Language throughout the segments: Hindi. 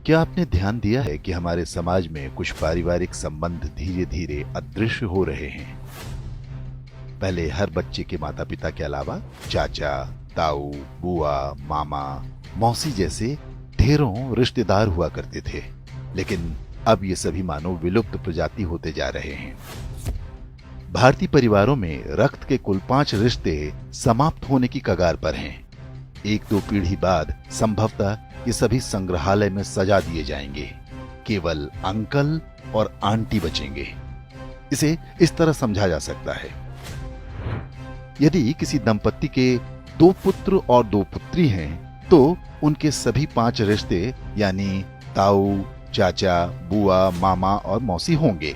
क्या आपने ध्यान दिया है कि हमारे समाज में कुछ पारिवारिक संबंध धीरे धीरे अदृश्य हो रहे हैं? पहले हर बच्चे के माता पिता के अलावा चाचा, ताऊ, बुआ, मामा, मौसी जैसे ढेरों रिश्तेदार हुआ करते थे, लेकिन अब ये सभी मानो विलुप्त प्रजाति होते जा रहे हैं। भारतीय परिवारों में रक्त के कुल 5 रिश्ते समाप्त होने की कगार पर हैं। 1-2 पीढ़ी बाद संभवतः ये सभी संग्रहालय में सजा दिए जाएंगे। केवल अंकल और आंटी बचेंगे। इसे इस तरह समझा जा सकता है, यदि किसी दंपत्ति के 2 पुत्र और 2 पुत्री हैं, तो उनके सभी 5 रिश्ते यानी ताऊ, चाचा, बुआ, मामा और मौसी होंगे।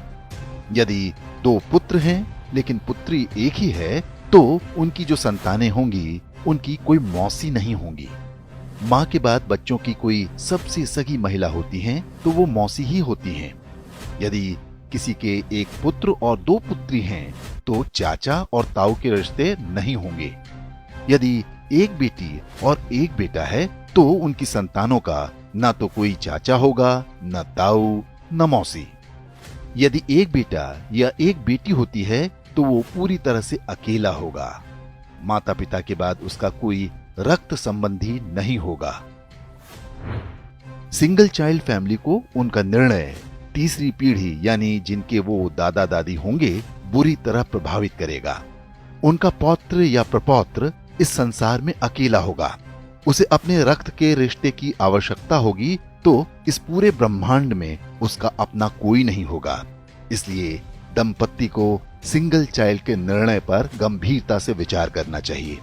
यदि 2 पुत्र हैं लेकिन पुत्री एक ही है, तो उनकी जो संतानें होंगी उनकी कोई मौसी नहीं होंगी। माँ के बाद बच्चों की कोई सबसे सगी महिला होती हैं, तो वो मौसी ही होती हैं। यदि किसी के 1 पुत्र और 2 पुत्री हैं, तो चाचा और ताऊ के रिश्ते नहीं होंगे। यदि 1 बेटी और 1 बेटा है, तो उनकी संतानों का न तो कोई चाचा होगा, न ताऊ, न मौसी। यदि 1 बेटा या 1 बेटी होती है, तो वो पूरी तरह से अकेला होगा। माता पिता के बाद उसका कोई रक्त संबंधी नहीं होगा। सिंगल चाइल्ड फैमिली को उनका निर्णय तीसरी पीढ़ी यानी जिनके वो दादा दादी होंगे बुरी तरह प्रभावित करेगा। उनका पौत्र या प्रपौत्र इस संसार में अकेला होगा। उसे अपने रक्त के रिश्ते की आवश्यकता होगी, तो इस पूरे ब्रह्मांड में उसका अपना कोई नहीं होगा। इसलिए दंपत्ति को सिंगल चाइल्ड के निर्णय पर गंभीरता से विचार करना चाहिए।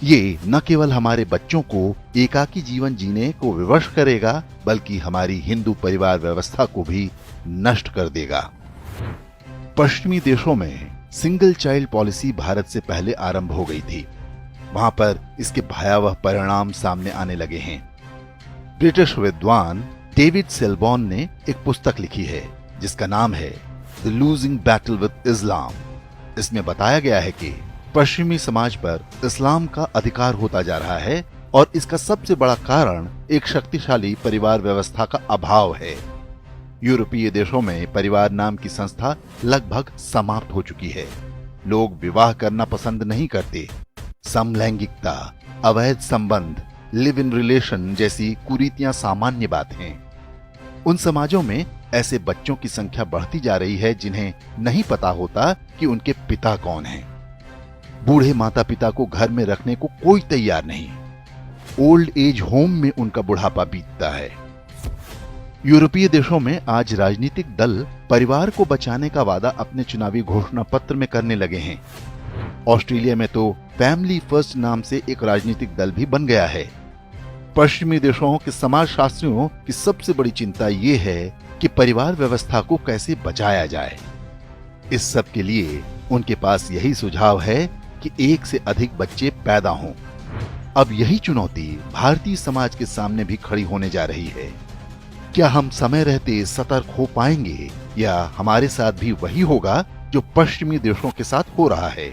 ये न केवल हमारे बच्चों को एकाकी जीवन जीने को विवश करेगा, बल्कि हमारी हिंदू परिवार व्यवस्था को भी नष्ट कर देगा। पश्चिमी देशों में सिंगल चाइल्ड पॉलिसी भारत से पहले आरंभ हो गई थी। वहां पर इसके भयावह परिणाम सामने आने लगे हैं। ब्रिटिश विद्वान डेविड सेलबॉर्न ने एक पुस्तक लिखी है जिसका नाम है द लूजिंग बैटल विद इस्लाम। इसमें बताया गया है कि पश्चिमी समाज पर इस्लाम का अधिकार होता जा रहा है और इसका सबसे बड़ा कारण एक शक्तिशाली परिवार व्यवस्था का अभाव है। यूरोपीय देशों में परिवार नाम की संस्था लगभग समाप्त हो चुकी है। लोग विवाह करना पसंद नहीं करते। समलैंगिकता, अवैध संबंध, लिव इन रिलेशन जैसी कुरीतियां सामान्य बात हैं। उन समाजों में ऐसे बच्चों की संख्या बढ़ती जा रही है जिन्हें नहीं पता होता कि उनके पिता कौन हैं। बूढ़े माता पिता को घर में रखने को कोई तैयार नहीं। ओल्ड एज होम में उनका बुढ़ापा बीतता है। यूरोपीय देशों में आज राजनीतिक दल परिवार को बचाने का वादा अपने चुनावी घोषणा पत्र में करने लगे हैं। ऑस्ट्रेलिया में तो फैमिली फर्स्ट नाम से एक राजनीतिक दल भी बन गया है। पश्चिमी देशों के समाजशास्त्रियों की सबसे बड़ी चिंता ये है कि परिवार व्यवस्था को कैसे बचाया जाए। इस सब के लिए उनके पास यही सुझाव है कि एक से अधिक बच्चे पैदा हों। अब यही चुनौती भारतीय समाज के सामने भी खड़ी होने जा रही है। क्या हम समय रहते सतर्क हो पाएंगे या हमारे साथ भी वही होगा जो पश्चिमी देशों के साथ हो रहा है?